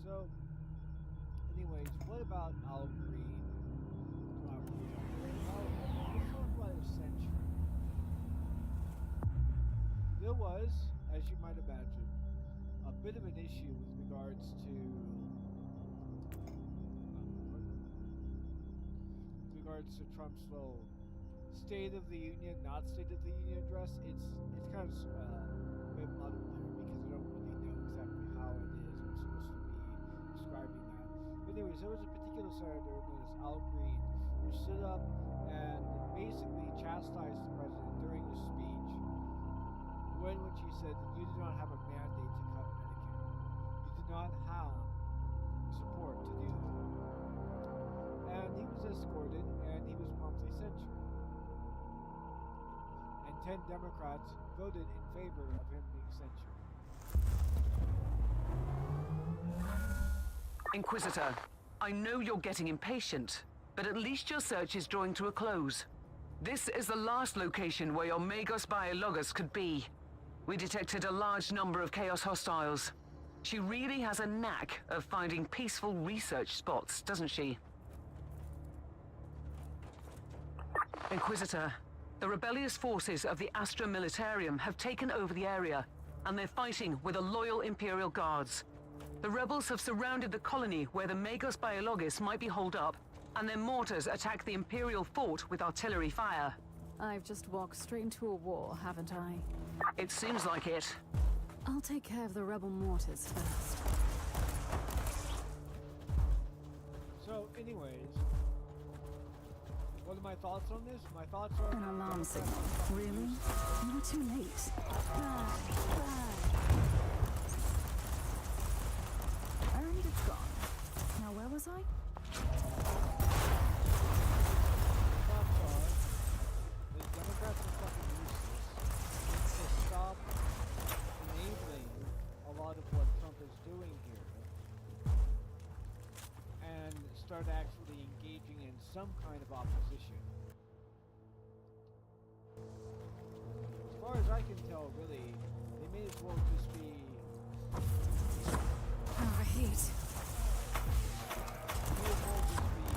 So, anyways, what about Al Green? Well, let's talk about a century. There was, as you might imagine, a bit of an issue with regards to Trump's little State of the Union, not State of the Union address. It's kind of a bit muddled there because I don't really know exactly how it is I'm supposed to be describing that. But anyways, there was a particular senator known as Al Green who stood up and basically chastised the president during his speech when which he said that you do not have a mandate to cut Medicare. You do not have support to do that. And he was escorted and he was promptly censured. And 10 Democrats voted in favor of him being censured. Inquisitor, I know you're getting impatient, but at least your search is drawing to a close. This is the last location where your Magos Biologus could be. We detected a large number of Chaos hostiles. She really has a knack of finding peaceful research spots, doesn't she? Inquisitor, the rebellious forces of the Astra Militarium have taken over the area, and they're fighting with the loyal Imperial Guards. The rebels have surrounded the colony where the Magos Biologis might be holed up, and their mortars attack the Imperial fort with artillery fire. I've just walked straight into a war, haven't I? It seems like it. I'll take care of the rebel mortars first. So, anyways, what are my thoughts on this? My thoughts are... An alarm signal. Really? You were too late. Bad. And it's gone. Now where was I? The Democrats are fucking useless. To stop enabling a lot of what Trump is doing here and start actually engaging in some kind of opposition. As far as I can tell, really, they may as well just be... Oh, I hate. May as well just be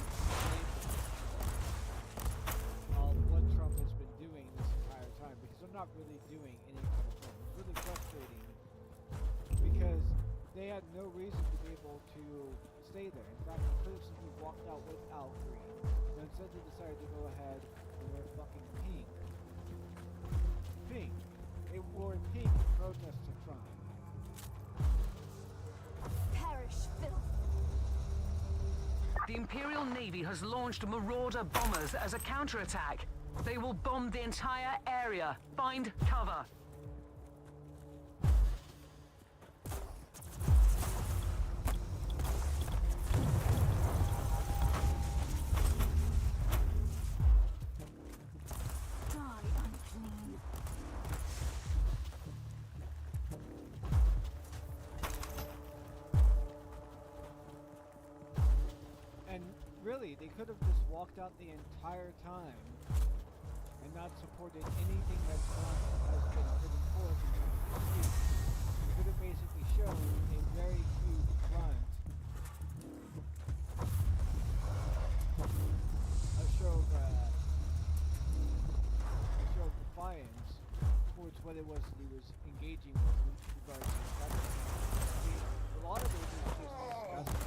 what Trump has been doing this entire time, because they're not really doing any kind of Trump. It's really frustrating because they had no reason to be able to stay there. In fact, they could have simply walked out without Green. And instead they decided to go ahead and wear fucking pink. Pink. They wore pink in protest to Trump. Perish, filth. The Imperial Navy has launched Marauder bombers as a counterattack. They will bomb the entire area. Find cover. And really, they could have just walked out the entire time and not supported anything that Trump has been putting forth in terms of speech. They could have basically shown a very huge front, a show of defiance towards what it was that he was engaging with regards to the government. I mean, a lot of it is just disgusting.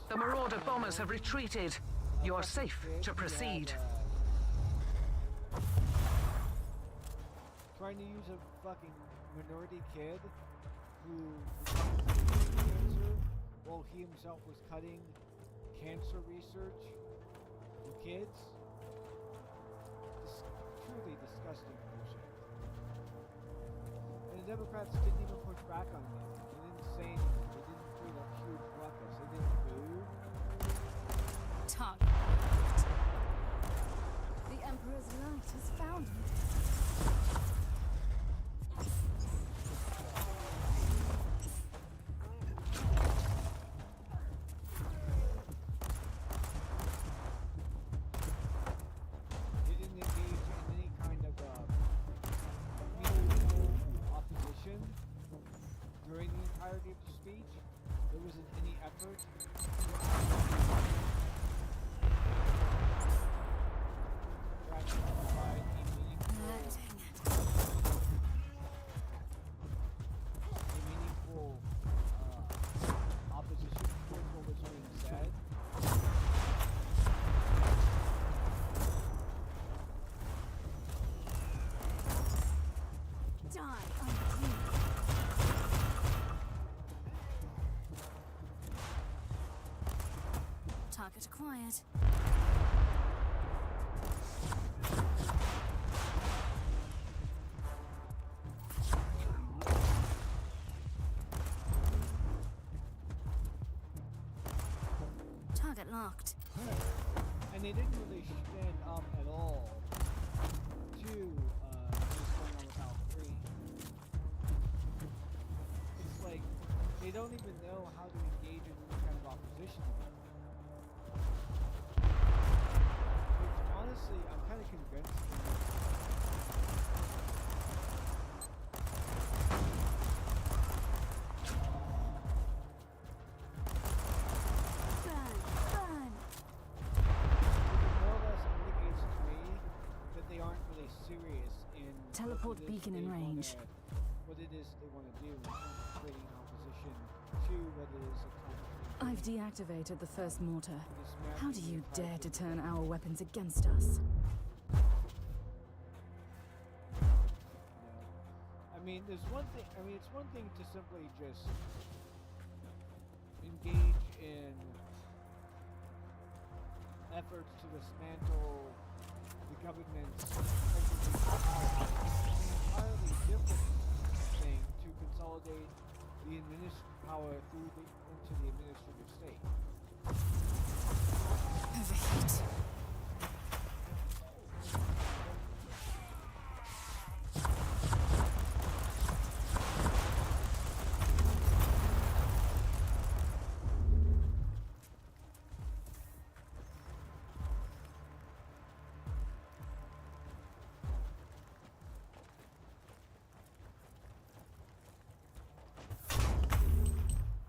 The Marauder bombers have retreated. You are safe to proceed. Trying to use a fucking minority kid who was cancer while he himself was cutting cancer research for kids. Truly disgusting bullshit. And the Democrats didn't even push back on anything. They didn't say anything. They didn't create a huge ruckus. They didn't boo. Target. The Emperor's light has found me. They didn't engage in any kind of meaningful opposition required. Target locked. And they didn't really stand up at all to what's going on with Al-3. It's like they don't even know how to engage in any kind of opposition. Which honestly, I'm kind of convinced. Serious in Teleport beacon in range. What it is they want to do in terms of creating opposition to what it is they're I've deactivated the first mortar. dismantle How do the you entire dare to system. turn our weapons against us? I mean, there's one thing. I mean, it's one thing to simply just engage in efforts to dismantle the government's entirely different thing to consolidate the power into the administrative state. Overheat.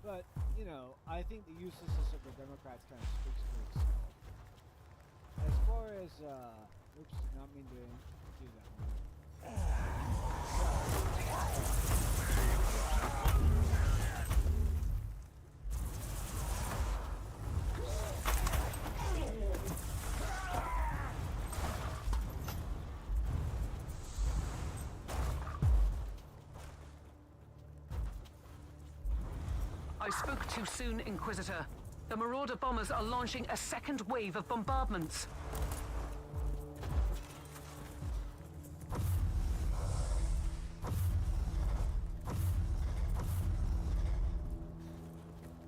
But, you know, I think the uselessness of the Democrats kind of speaks for itself. As far as, oops, did not mean to do that. I spoke too soon, Inquisitor. The Marauder bombers are launching a second wave of bombardments.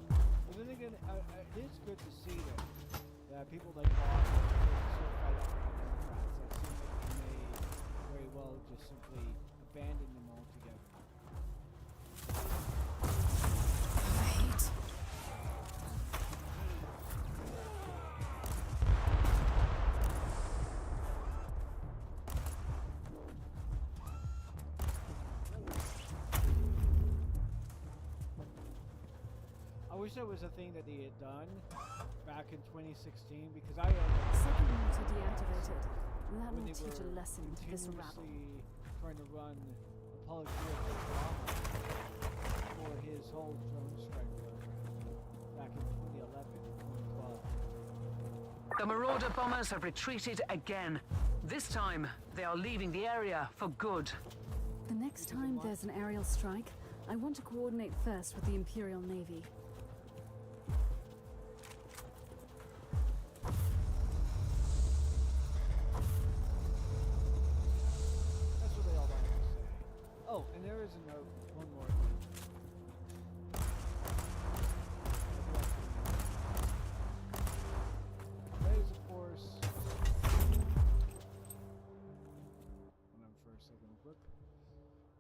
But then again, it is good to see that people like Bob still fight up for the Democrats. That seems like they may very well just simply abandon them altogether. Overheat. I wish that was a thing that they had done back in 2016 because Second mortar deactivated. That when will they teach were a lesson to this rabble. continuously trying to run apologia for Warhammer for his whole drone strike program back in 2011, 2012. The Marauder bombers have retreated again. This time, they are leaving the area for good. The next time there's an aerial strike, I want to coordinate first with the Imperial Navy. That's what they all like to say. Oh, and there is a note, one more thing. That is, of course, hold on for a second, real quick.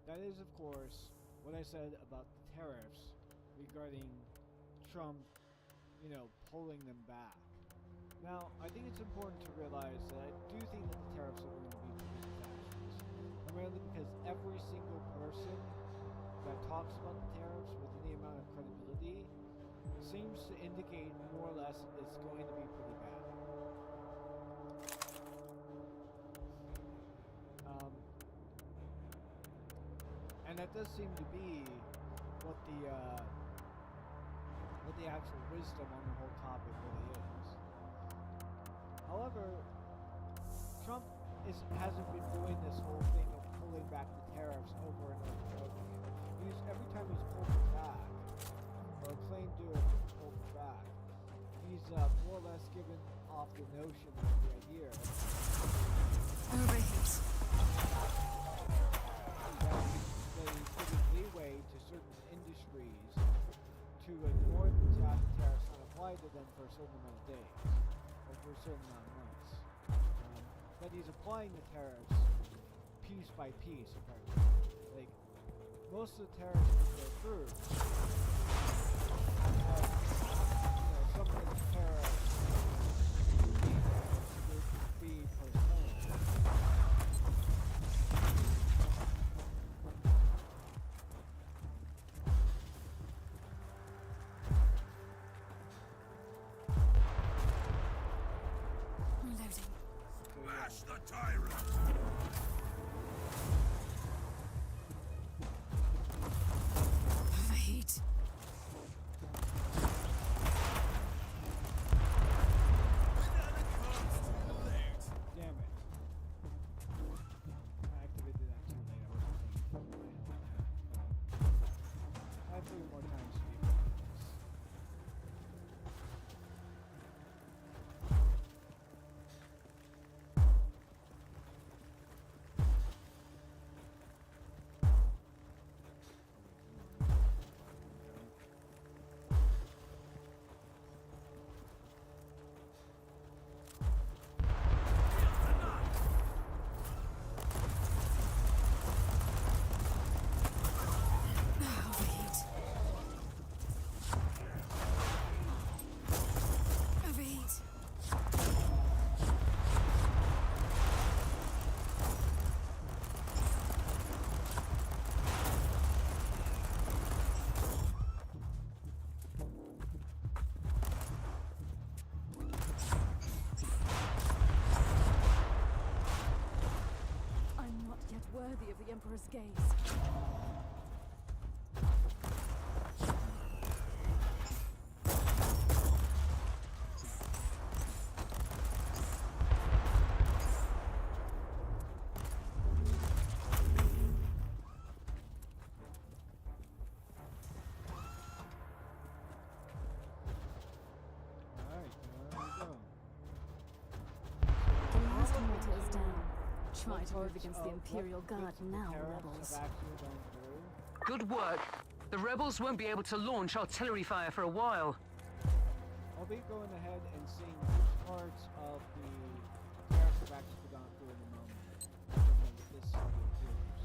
That is, of course, what I said about the tariffs regarding Trump, you know, pulling them back. Now, I think it's important to realize that I do think that the tariffs are going to be disastrous. Primarily because every single person that talks about the tariffs with any amount of credibility seems to indicate more or less it's going to be pretty bad. And that does seem to be what the actual wisdom on the whole topic really is. However, Trump hasn't been doing this whole thing of pulling back the tariffs over and over and over again. Every time he's pulled it back, or claimed to have pulled it back, he's more or less given notion of the idea Overheat. that they give leeway to certain industries to ignore the tariffs not apply to them for a certain amount of days or for a certain amount of months. But he's applying the tariffs piece by piece, apparently. Like, most of the tariffs that go through some of the tariffs be postponed. Loading. Smash the tyrant! Overheat. Damn it. I activated that too late. I wasn't thinking what the hell that. I have 3 more times to be able to do this. Overheat. Overheat. I'm not yet worthy of the Emperor's gaze. Alright, there we go. The last mortar is down. Try What to move parts against the of- Imperial what Guard bits of the now, tariffs rebels. have actually gone through? Good work. The rebels won't be able to launch artillery fire for a while. I'll be going ahead and seeing which parts of the tariffs have actually gone through in a moment. I don't know what this appears.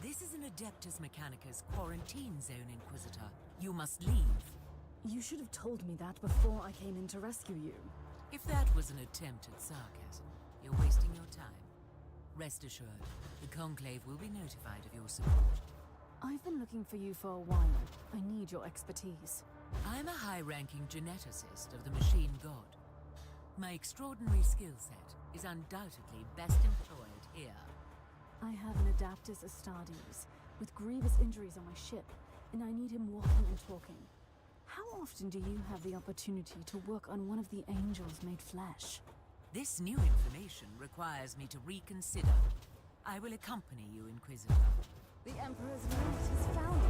This is an Adeptus Mechanicus quarantine zone, Inquisitor. You must leave. You should have told me that before I came in to rescue you. If that was an attempt at sarcasm, you're wasting your time. Rest assured, the Conclave will be notified of your support. I've been looking for you for a while. I need your expertise. I'm a high-ranking geneticist of the Machine God. My extraordinary skill set is undoubtedly best employed here. I have an Adaptus Astartes with grievous injuries on my ship, and I need him walking and talking. How often do you have the opportunity to work on one of the angels made flesh? This new information requires me to reconsider. I will accompany you, Inquisitor. The Emperor's knight has found me.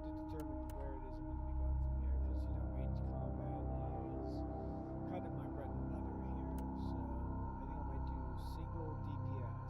to determine where it is I'm going to be going from here, because range combat is kind of my bread and butter here. So I think I might do single DPS.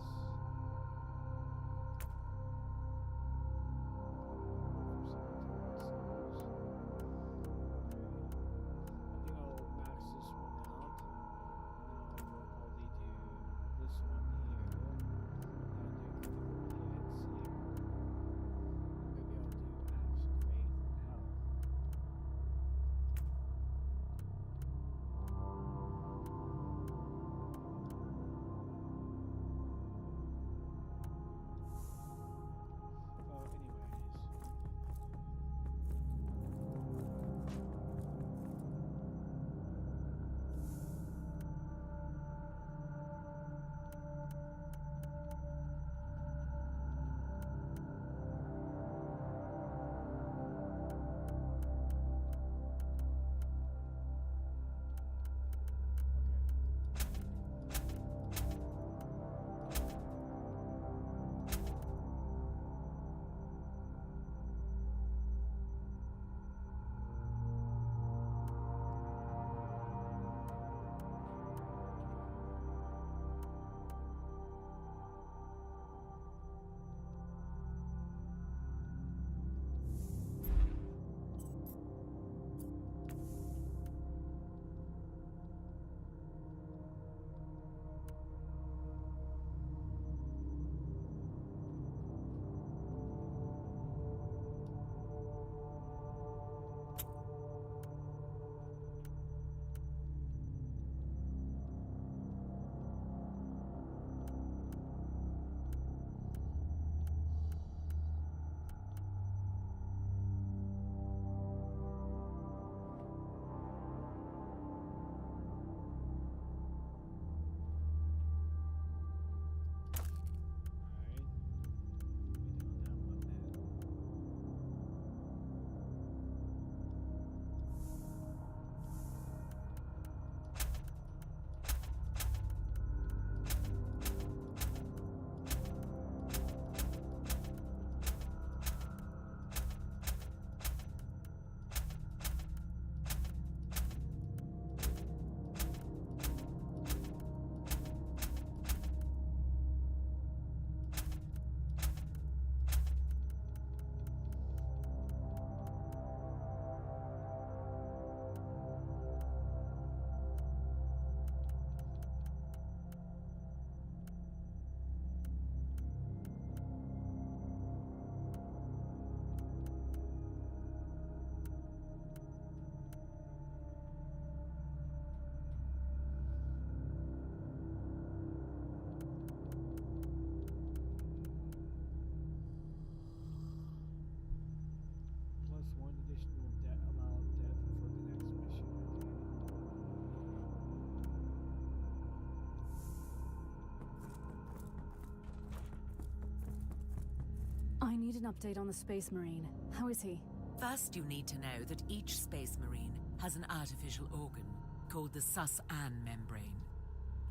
I need an update on the Space Marine. How is he? First, you need to know that each Space Marine has an artificial organ called the sus-an membrane.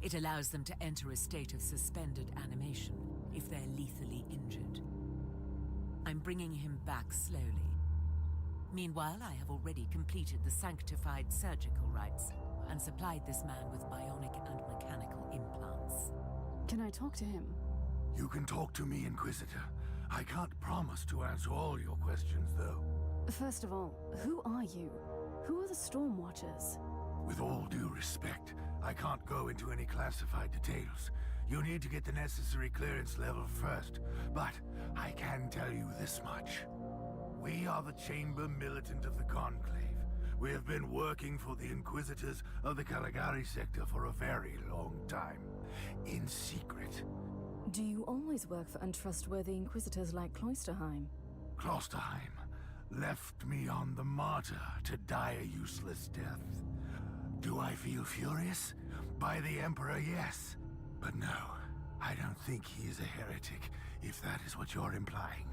It allows them to enter a state of suspended animation if they're lethally injured. I'm bringing him back slowly. Meanwhile, I have already completed the sanctified surgical rites and supplied this man with bionic and mechanical implants. Can I talk to him? You can talk to me, Inquisitor. I can't promise to answer all your questions, though. First of all, who are you? Who are the Storm Watchers? With all due respect, I can't go into any classified details. You need to get the necessary clearance level first, but I can tell you this much. We are the Chamber Militant of the Conclave. We have been working for the Inquisitors of the Caligari sector for a very long time, in secret. Do you always work for untrustworthy Inquisitors like Cloisterheim? Klosterheim left me on the Martyr to die a useless death. Do I feel furious? By the Emperor, yes. But no, I don't think he is a heretic, if that is what you're implying.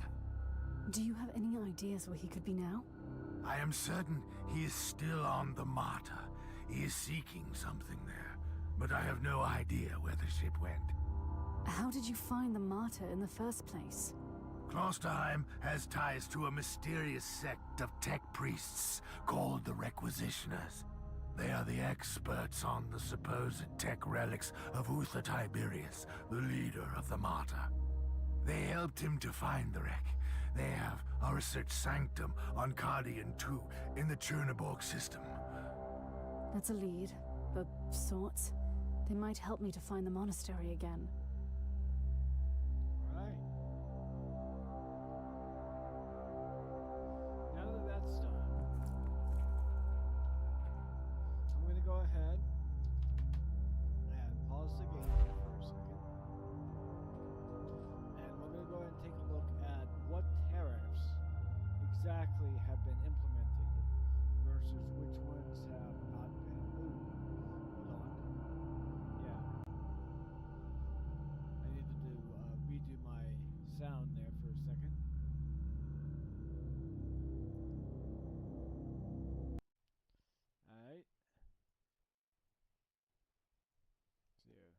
Do you have any ideas where he could be now? I am certain he is still on the Martyr. He is seeking something there, but I have no idea where the ship went. How did you find the Martyr in the first place? Klosterheim has ties to a mysterious sect of tech priests called the Requisitioners. They are the experts on the supposed tech relics of Uther Tiberius, the leader of the Martyr. They helped him to find the wreck. They have a research sanctum on Cardian 2 in the Chernobog system. That's a lead, of sorts. They might help me to find the monastery again. Right. Now that that's done, I'm going to go ahead and pause the game for a second. And we're going to go ahead and take a look at what tariffs exactly have been implemented versus which ones have not been. Ooh, hold on. Yeah. I needed to redo my sound there for a second. Alright. See here.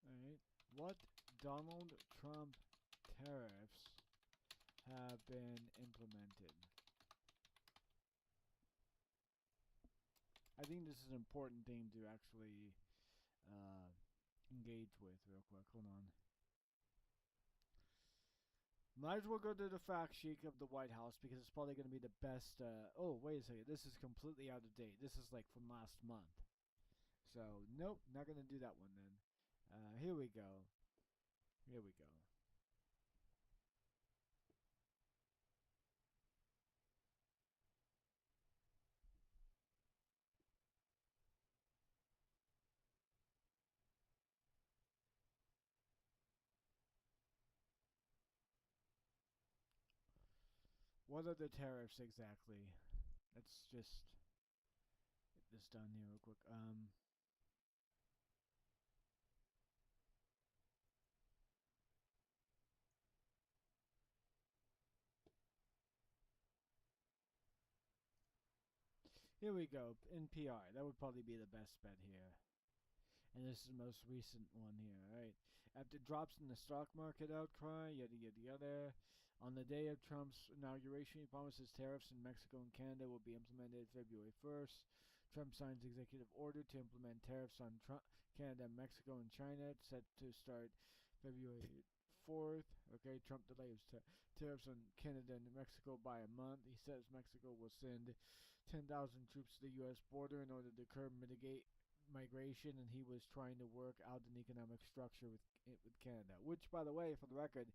Alright. What Donald Trump tariffs have been implemented? I think this is an important thing to actually engage with real quick. Hold on. Might as well go to the fact sheet of the White House because it's probably going to be the best. Oh, wait a second. This is completely out of date. This is like from last month. So, nope, not going to do that one then. Here we go. Here we go. What are the tariffs exactly? Let's just get this done here real quick. Here we go. NPR. That would probably be the best bet here. And this is the most recent one here. Alright. After drops in the stock market outcry, yada yada yada. On the day of Trump's inauguration, he promises tariffs in Mexico and Canada will be implemented February 1st. Trump signs executive order to implement tariffs on Canada, Mexico, and China, set to start February 4th. Okay, Trump delays tariffs on Canada and Mexico by a month. He says Mexico will send 10,000 troops to the U.S. border in order to curb mitigate migration, and he was trying to work out an economic structure with Canada. Which, by the way, for the record,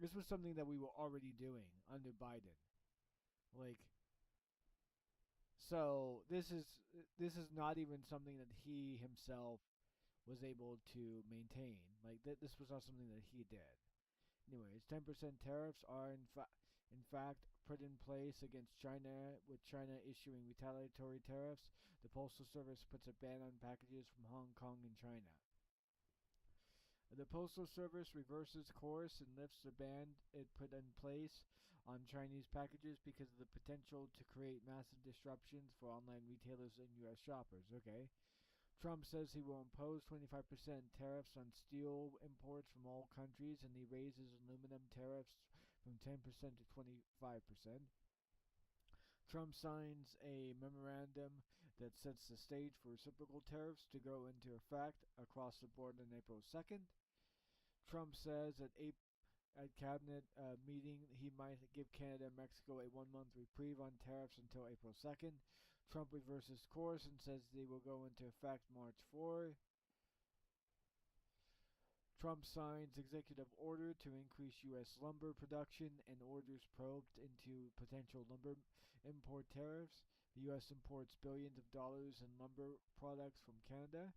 this was something that we were already doing under Biden. Like, so this is not even something that he himself was able to maintain. Like this was not something that he did. Anyways, 10% tariffs are in fact put in place against China, with China issuing retaliatory tariffs. The Postal Service puts a ban on packages from Hong Kong and China. The Postal Service reverses course and lifts the ban it put in place on Chinese packages because of the potential to create massive disruptions for online retailers and U.S. shoppers. Okay. Trump says he will impose 25% tariffs on steel imports from all countries, and he raises aluminum tariffs from 10% to 25%. Trump signs a memorandum that sets the stage for reciprocal tariffs to go into effect across the board on April 2nd. Trump says at cabinet meeting he might give Canada and Mexico a 1-month reprieve on tariffs until April 2nd. Trump reverses course and says they will go into effect March 4. Trump signs executive order to increase U.S. lumber production and orders probed into potential lumber import tariffs. The U.S. imports billions of dollars in lumber products from Canada.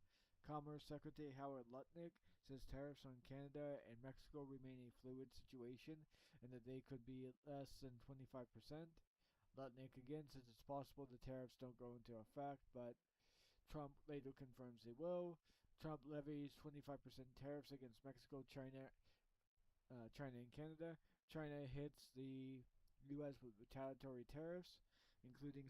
Commerce Secretary Howard Lutnick says tariffs on Canada and Mexico remain a fluid situation and that they could be less than 25%. Lutnick again says it's possible the tariffs don't go into effect, but Trump later confirms they will. Trump levies 25% tariffs against Mexico, China, and Canada. China hits the U.S. with retaliatory tariffs, including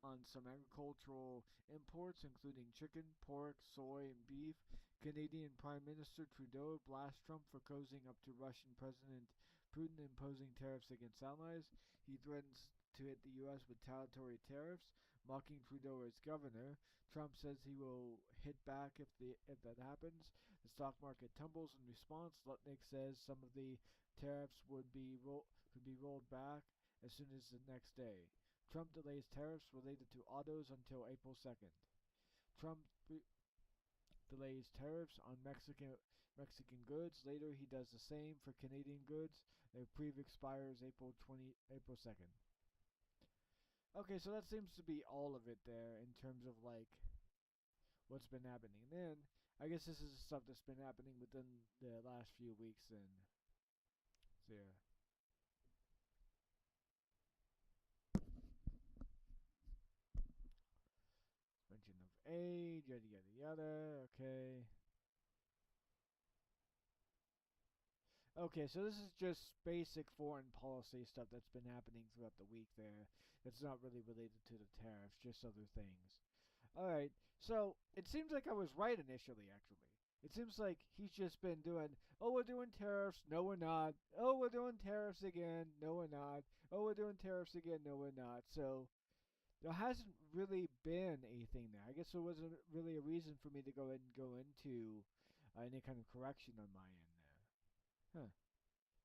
on some agricultural imports, including chicken, pork, soy, and beef. Canadian Prime Minister Trudeau blasts Trump for cozying up to Russian President Putin imposing tariffs against allies. He threatens to hit the U.S. with retaliatory tariffs, mocking Trudeau as governor. Trump says he will hit back if that happens. The stock market tumbles in response. Lutnick says some of the tariffs could be rolled back as soon as the next day. Trump delays tariffs related to autos until April 2nd. Trump delays tariffs on Mexican goods. Later, he does the same for Canadian goods. Their preview expires April 2nd. Okay, so that seems to be all of it there in terms of like what's been happening. And then I guess this is the stuff that's been happening within the last few weeks. And so yeah. Mention of age, yada yada yada. Okay. Okay, so this is just basic foreign policy stuff that's been happening throughout the week there. It's not really related to the tariffs, just other things. Alright, so it seems like I was right initially, actually. It seems like he's just been doing, oh, we're doing tariffs, no, we're not. Oh, we're doing tariffs again, no, we're not. Oh, we're doing tariffs again, no, we're not. So there hasn't really been anything there. I guess there wasn't really a reason for me to go into any kind of correction on my end there. Huh.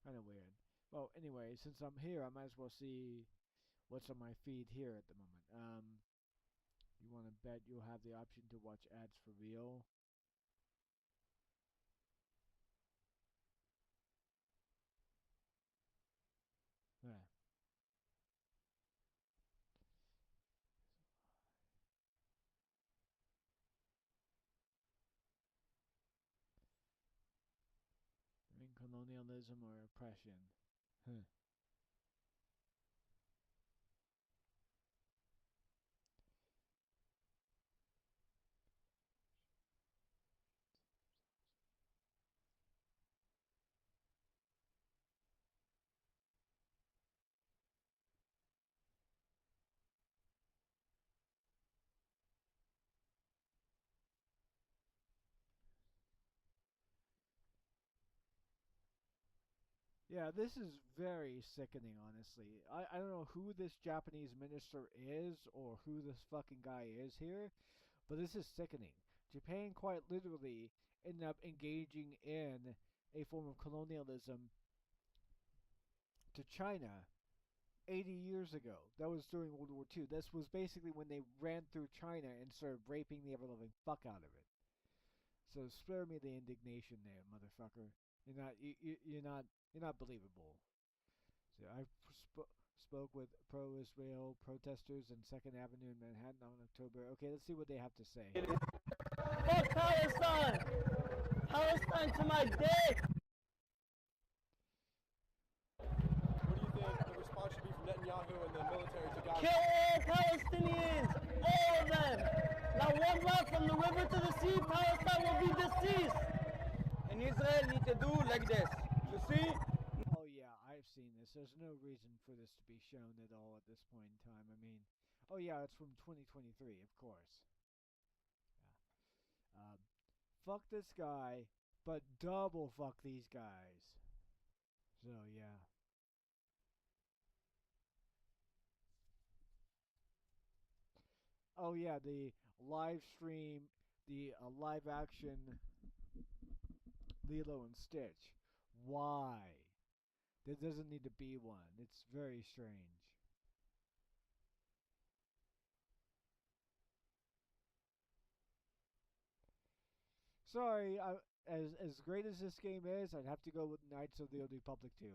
Kind of weird. Well, anyway, since I'm here, I might as well see what's on my feed here at the moment. You want to bet you'll have the option to watch ads for real? Yeah. In colonialism or oppression? Huh. Yeah, this is very sickening, honestly. I don't know who this Japanese minister is or who this fucking guy is here, but this is sickening. Japan quite literally ended up engaging in a form of colonialism to China 80 years ago. That was during World War II. This was basically when they ran through China and started raping the ever-loving fuck out of it. So spare me the indignation there, motherfucker. You're not believable. So I spoke with pro-Israel protesters in Second Avenue in Manhattan on October. Okay, let's see what they have to say. Fuck Palestine! Palestine to my dick! What do you think the response should be from Netanyahu and the military to Gaza? Kill all Palestinians! All of them! Not one block from the river to the sea, Palestine will be deceased! And Israel need to do like this. You see? Oh yeah, I've seen this. There's no reason for this to be shown at all at this point in time. I mean, oh yeah, it's from 2023, of course. Yeah. Fuck this guy, but double fuck these guys. So yeah. Oh yeah, the live stream, the live action Lilo and Stitch. Why? There doesn't need to be one. It's very strange. Sorry, as great as this game is, I'd have to go with Knights of the Old Republic 2.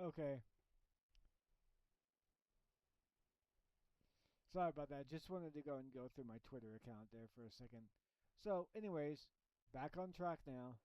Okay. Sorry about that. Just wanted to go through my Twitter account there for a second. So, anyways, back on track now.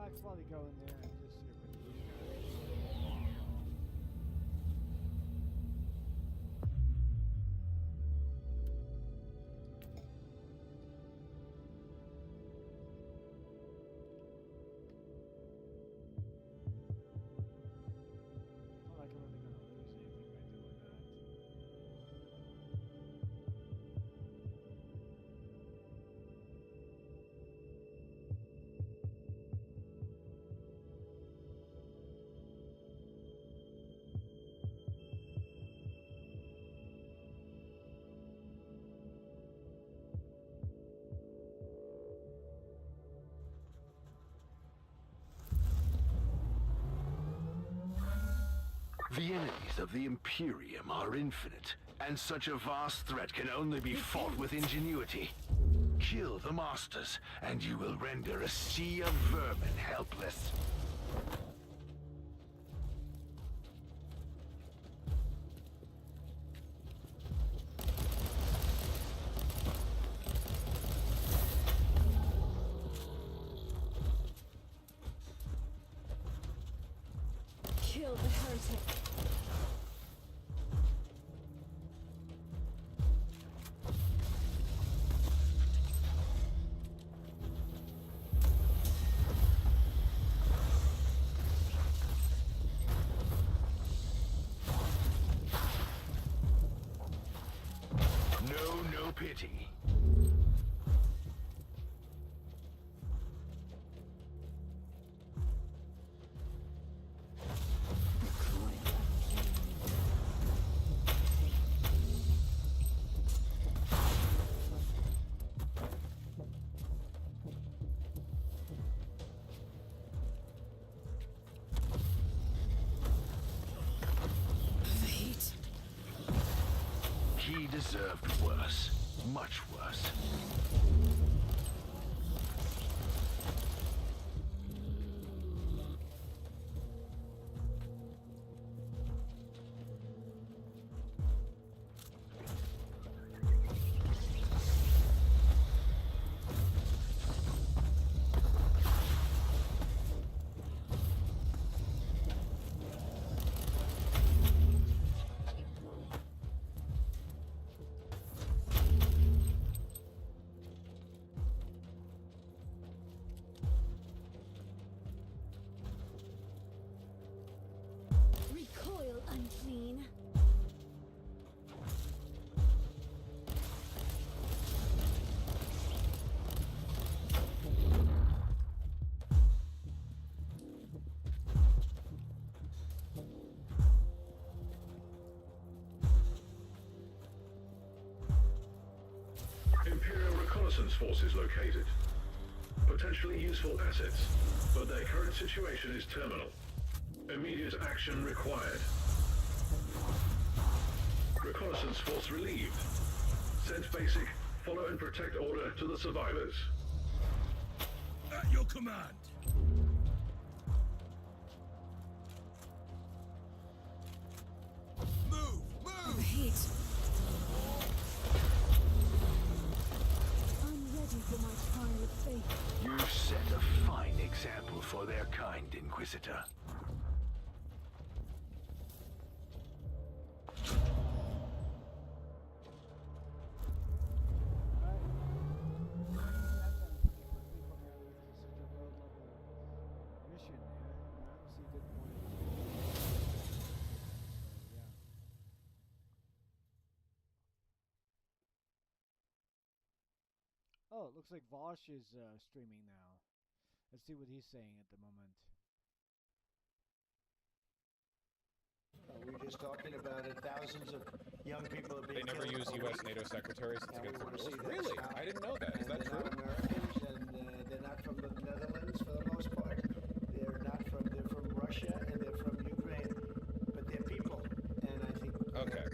I could probably go in there and just sit with these guys. Not like I'm really gonna lose anything by doing that. The enemies of the Imperium are infinite, and such a vast threat can only be fought with ingenuity. Kill the Masters, and you will render a sea of vermin helpless. Kill the heretic. No pity. He deserved worse. Much worse. Recoil, unclean. Imperial reconnaissance forces located. Potentially useful assets, but their current situation is terminal. Immediate action required. Reconnaissance force relieved. Send basic, follow and protect order to the survivors. At your command. Move! Heat. I'm ready for my time of faith. Inquisitor. Oh, it looks like Vosh is streaming now. Let's see what he's saying at the moment. We were just talking about it. Thousands of young people are being They never use U.S. NATO secretaries against the rules. Really? I didn't know that. Is that they're true? Not Americans, and they're not from the Netherlands for the most part. They're from Russia, and they're from Ukraine. But they're people, and I think. Okay.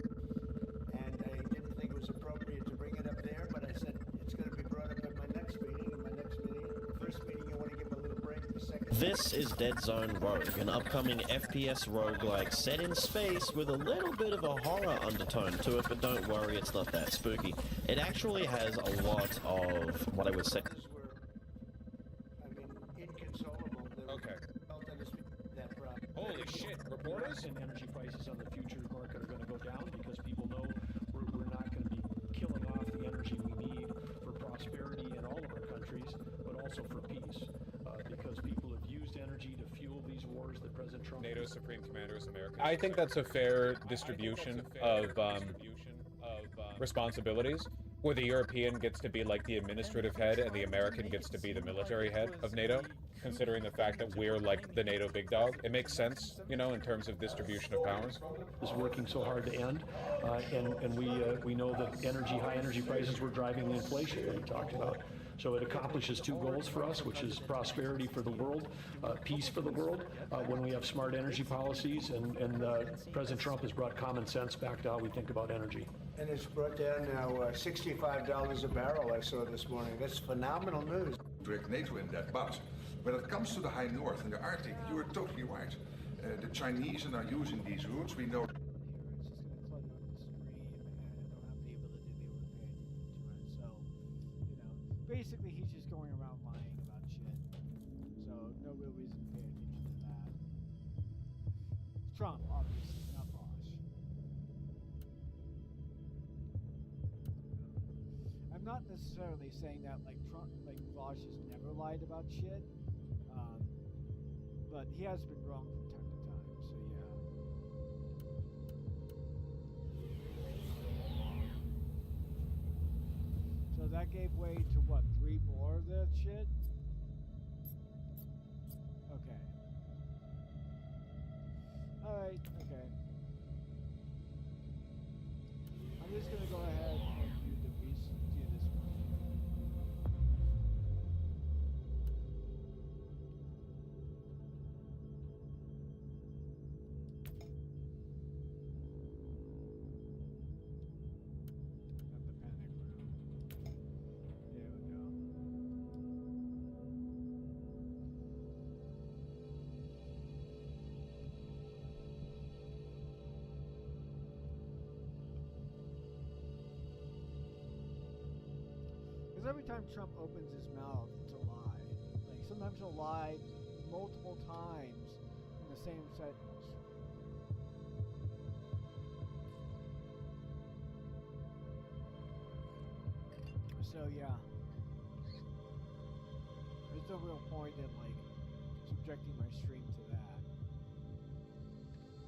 And I didn't think it was appropriate to bring it up there, but I said it's going to be brought up at my next meeting. In my next meeting, the first meeting, you want to give a little break. The second. This is Dead Zone Rogue, an upcoming FPS roguelike set in space with a little bit of a horror undertone to it, but don't worry, it's not that spooky. It actually has a lot of what I would say. Inconsolable. Okay. That problem. Holy shit, reporters? And energy prices on the futures market are going to go down because people know we're not going to be killing off the energy we need for prosperity in all of our countries, but also for peace. Because people have used energy to fuel these wars that President Trump... NATO Supreme Commander's American. I think that's a fair distribution of responsibilities, where the European gets to be like the administrative head and the American gets to be the military head of NATO, considering the fact that we're like the NATO big dog. It makes sense, you know, in terms of distribution of powers. Is working so hard to end, and we know that high energy prices were driving the inflation that he talked about. So it accomplishes two goals for us, which is prosperity for the world, peace for the world, when we have smart energy policies, and President Trump has brought common sense back to how we think about energy. And it's brought down now $65 a barrel, I saw this morning. That's phenomenal news. Break NATO in that, but when it comes to the high north and the Arctic, you are totally right. The Chinese are using these routes, we know. Basically, he's just going around lying about shit. So, no real reason to pay attention to that. It's Trump, obviously, not Bosch. I'm not necessarily saying that, like, Trump, like, Bosch has never lied about shit. But he has been wrong from time to time, so yeah. So that gave way to what, 3 more of that shit? Okay. Alright, okay. I'm just gonna go ahead and do this one. Every time Trump opens his mouth to lie, like sometimes he'll lie multiple times in the same sentence. So yeah, there's no real point in like subjecting my stream to that,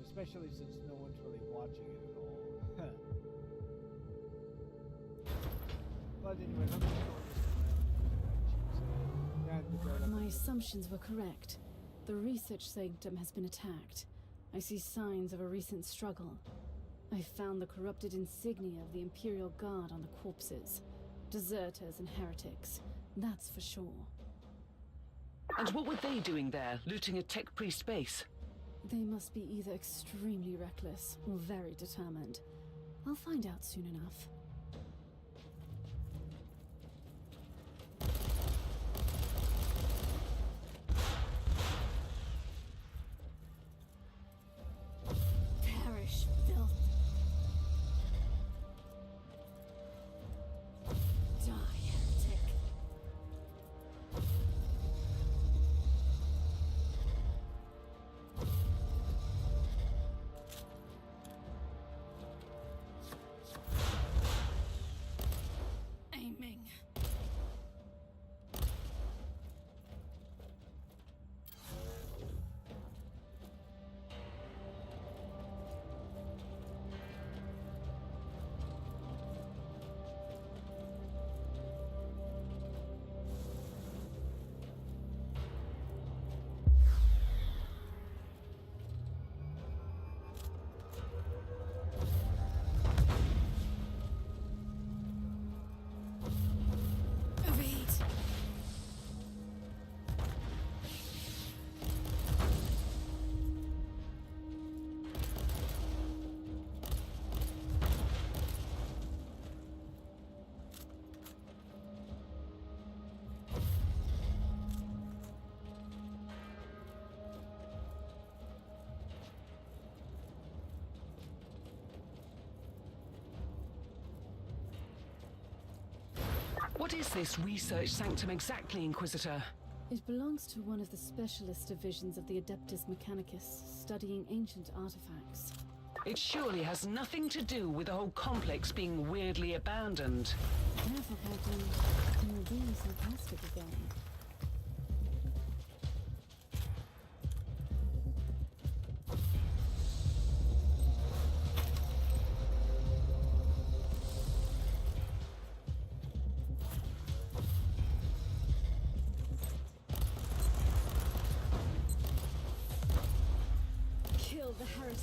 especially since no one's really watching it at all. But anyway, let me My assumptions were correct. The research sanctum has been attacked. I see signs of a recent struggle. I found the corrupted insignia of the Imperial Guard on the corpses. Deserters and heretics, that's for sure. And what were they doing there, looting a tech priest base? They must be either extremely reckless or very determined. I'll find out soon enough. Perish, filth. Die, heretic. What is this research sanctum exactly, Inquisitor? It belongs to one of the specialist divisions of the Adeptus Mechanicus, studying ancient artifacts. It surely has nothing to do with the whole complex being weirdly abandoned. Careful, Captain. You're being sarcastic again. Kill the heretic.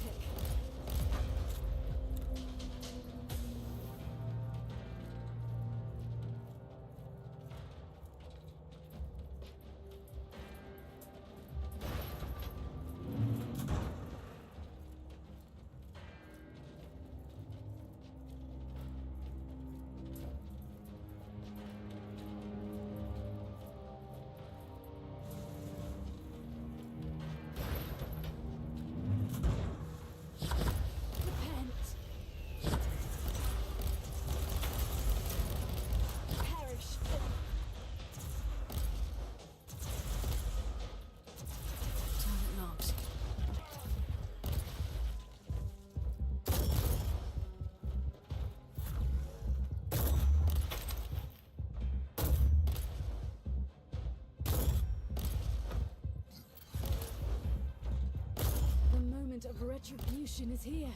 Of retribution is here.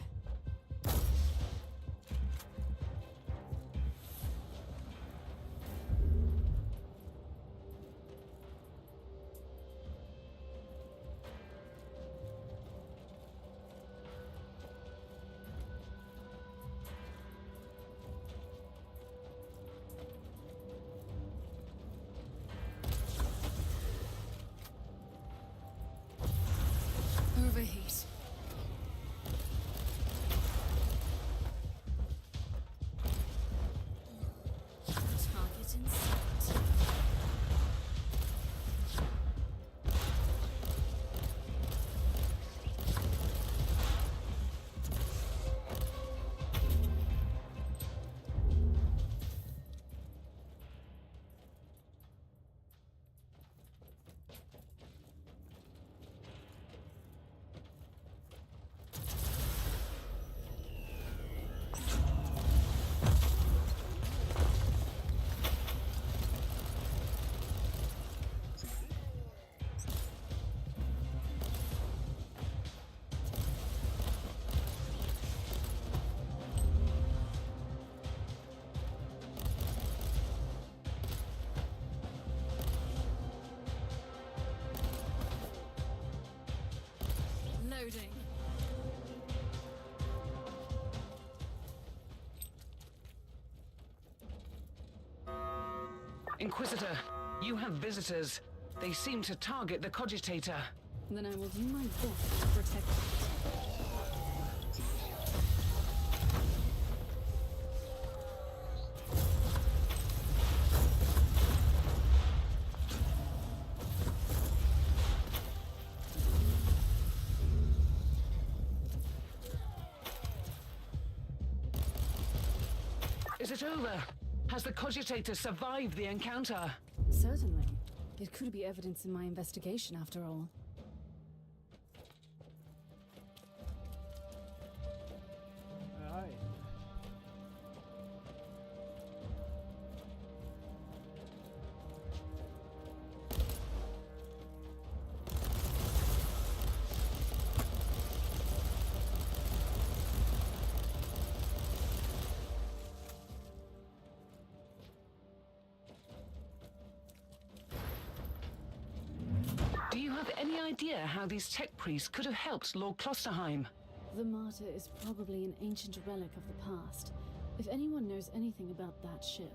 Overheat. Target in sight. Loading. Inquisitor, you have visitors. They seem to target the Cogitator. Then I will do my best to protect it. Is it over? Has the Cogitator survived the encounter? Certainly. It could be evidence in my investigation, after all. Hi. Do you have any idea how these tech priests could have helped Lord Klosterheim? The Martyr is probably an ancient relic of the past. If anyone knows anything about that ship,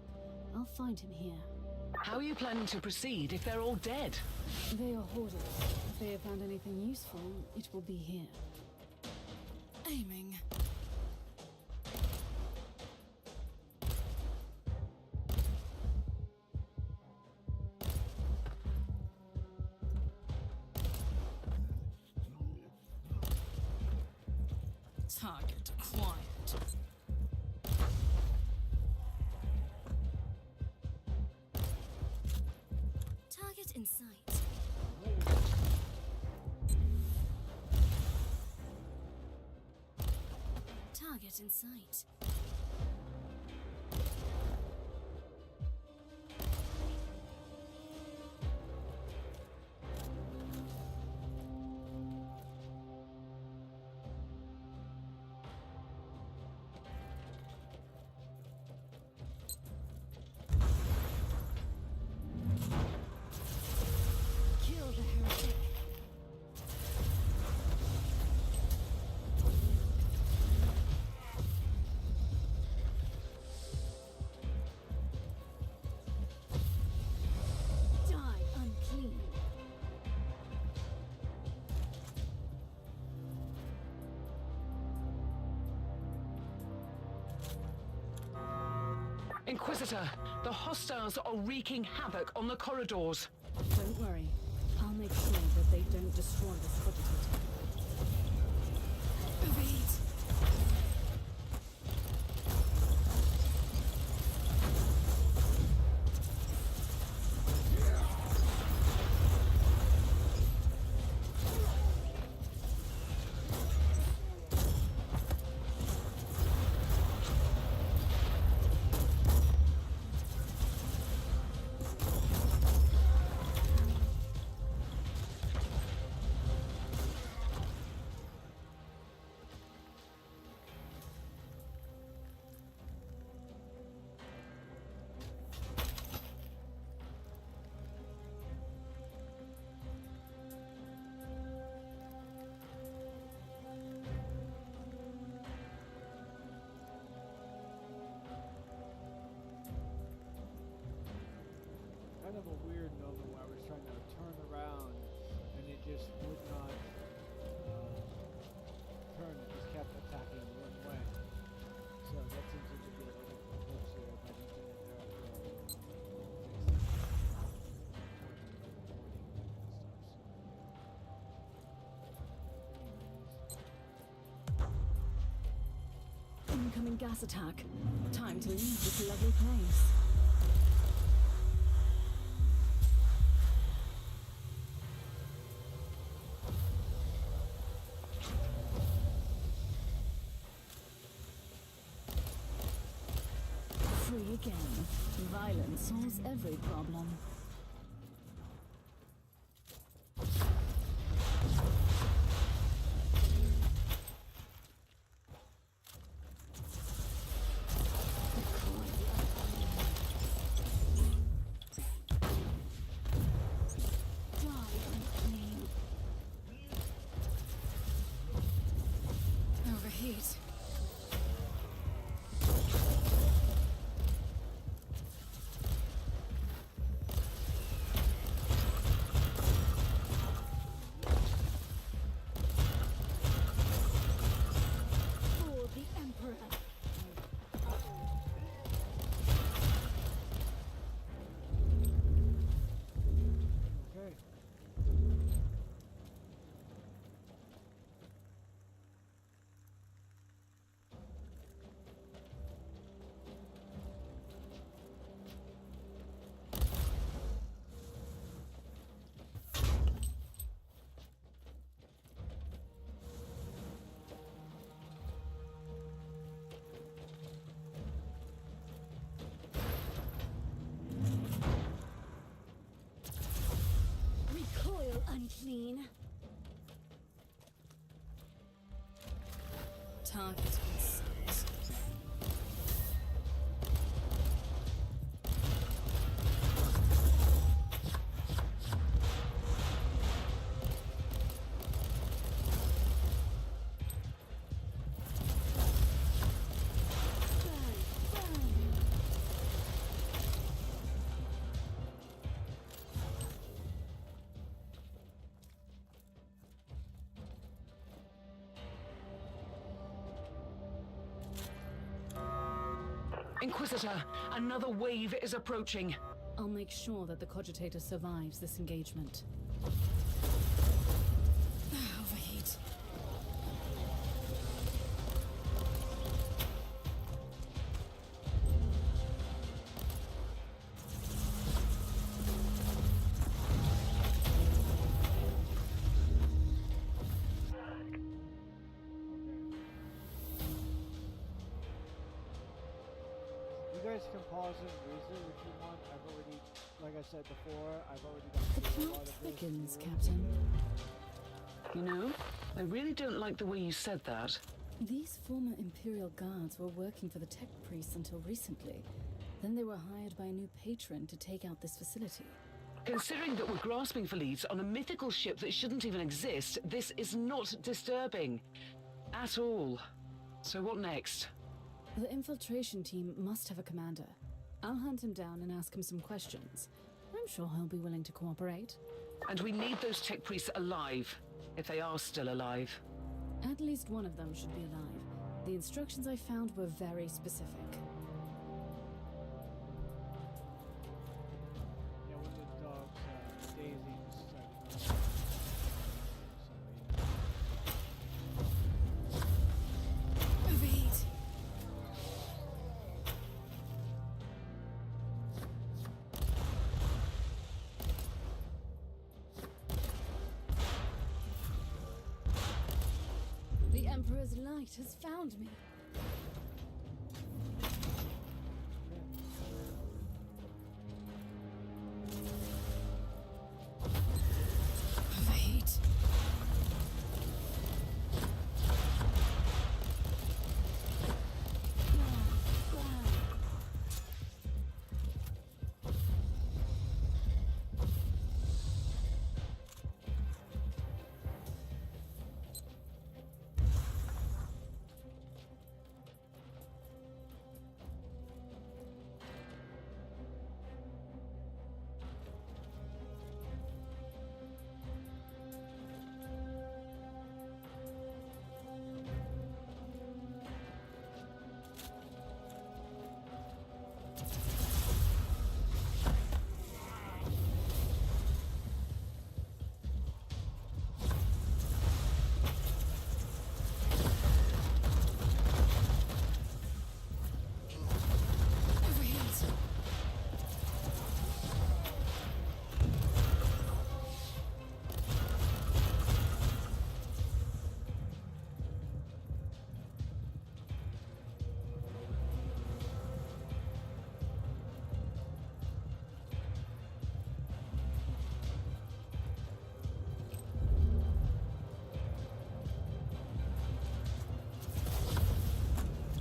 I'll find him here. How are you planning to proceed if they're all dead? They are hoarders. If they have found anything useful, it will be here. Aiming. Target acquired. Target in sight. Kill the heretic. Die unclean. Inquisitor, the hostiles are wreaking havoc on the corridors. Don't worry. I'll make sure that they don't destroy this cogitator. Overheat. Kind of a weird moment where I was trying to turn around and it just would not turn, it just kept attacking one way. So that seems to be a little glitch there, but I think that they're Incoming gas attack. Time to leave this lovely place. Free again. Violence solves every problem. Overheat. For the Emperor. okay. Recoil unclean. Target in sight. Inquisitor, another wave is approaching. I'll make sure that the cogitator survives this engagement. Overheat. guys can pause and reason if you want. I've already, like I said before, I've already done The a plot lot of this. thickens, Captain. You know, I really don't like the way you said that. These former Imperial guards were working for the tech priests until recently. Then they were hired by a new patron to take out this facility. Considering that we're grasping for leads on a mythical ship that shouldn't even exist, this is not disturbing. At all. So what next? The infiltration team must have a commander. I'll hunt him down and ask him some questions. I'm sure he'll be willing to cooperate. And we need those tech priests alive, if they are still alive. At least one of them should be alive. The instructions I found were very specific. Yeah, when the dogs, Daisy decided Overheat. The Emperor's light has found me.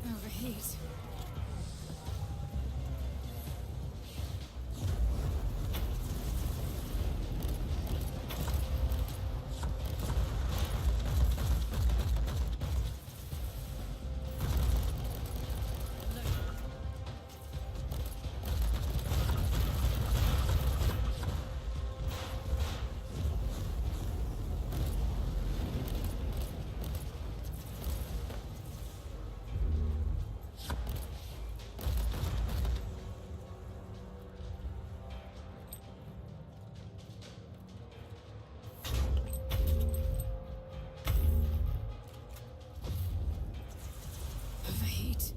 Overheat. Overheat. Overheat. Overheat.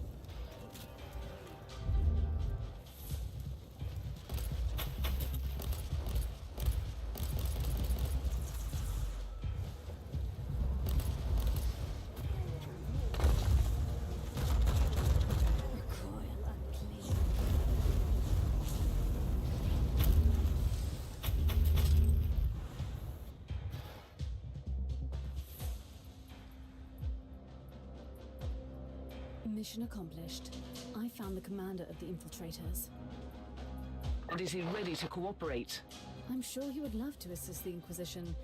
Recoil unclean. Mission accomplished. I found the commander of the infiltrators. And is he ready to cooperate? I'm sure he would love to assist the Inquisition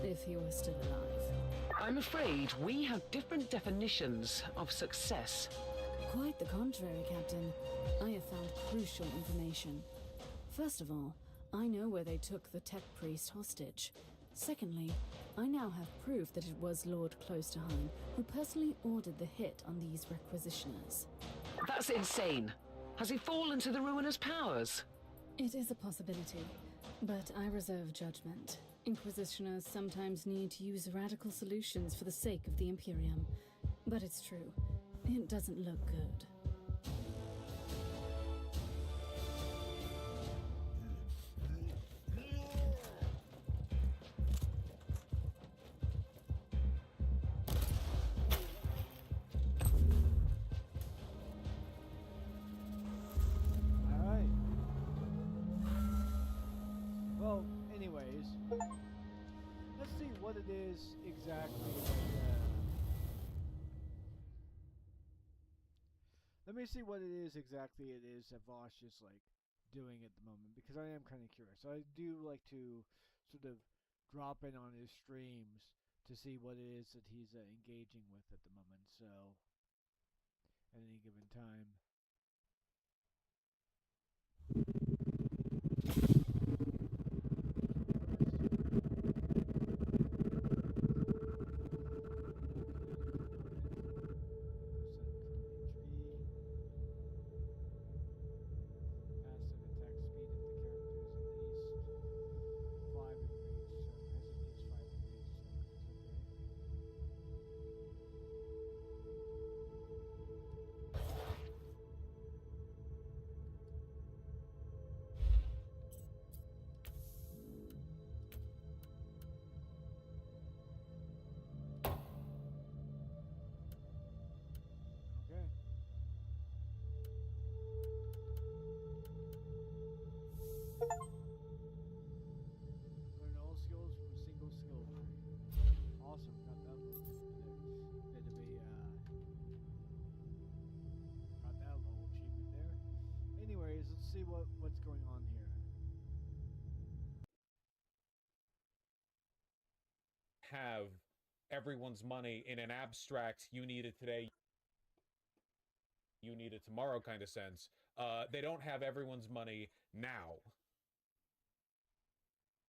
if he were still alive. I'm afraid we have different definitions of success. Quite the contrary, Captain. I have found crucial information. First of all, I know where they took the tech priest hostage. Secondly, I now have proof that it was Lord Closterheim who personally ordered the hit on these requisitioners. That's insane. Has he fallen to the ruinous powers? It is a possibility, but I reserve judgment. Inquisitioners sometimes need to use radical solutions for the sake of the Imperium. But it's true. It doesn't look good. is exactly let me see what it is exactly that Vosh is like doing at the moment, because I am kind of curious. I do like to sort of drop in on his streams to see what it is that he's engaging with at the moment. So at any given time. Learn all skills from a single skill tree. Awesome, got that little bit of got that little achievement there. Anyways, let's see what's going on here. Have everyone's money in an abstract, you need it today, you need it tomorrow kind of sense. They don't have everyone's money now.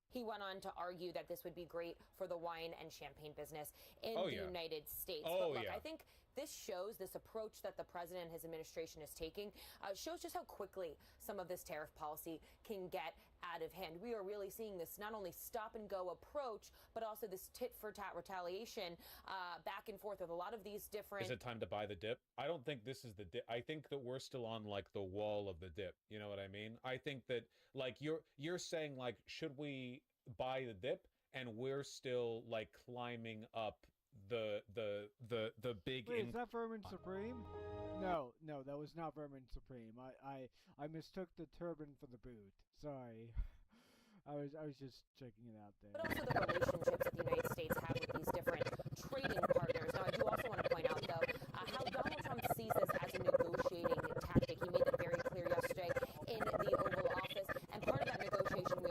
He went on to argue that this would be great for the wine and champagne business in the United States. But look, I think this shows, this approach that the president and his administration is taking, shows just how quickly some of this tariff policy can get out of hand. We are really seeing this not only stop and go approach, but also this tit for tat retaliation back and forth with a lot of these different... Is it time to buy the dip? I don't think this is the dip. I think that we're still on like the wall of the dip. You know what I mean? I think that like you're saying like, should we buy the dip? And we're still like climbing up the big... Wait, is that Vermin Supreme? No, that was not Vermin Supreme. I mistook the turban for the boot. Sorry. I was just checking it out there. But also the relationships that the United States have with these different trading partners. Now, I do also want to point out, though, how Donald Trump sees this as a negotiating tactic. He made that very clear yesterday in the Oval Office. And part of that negotiation, we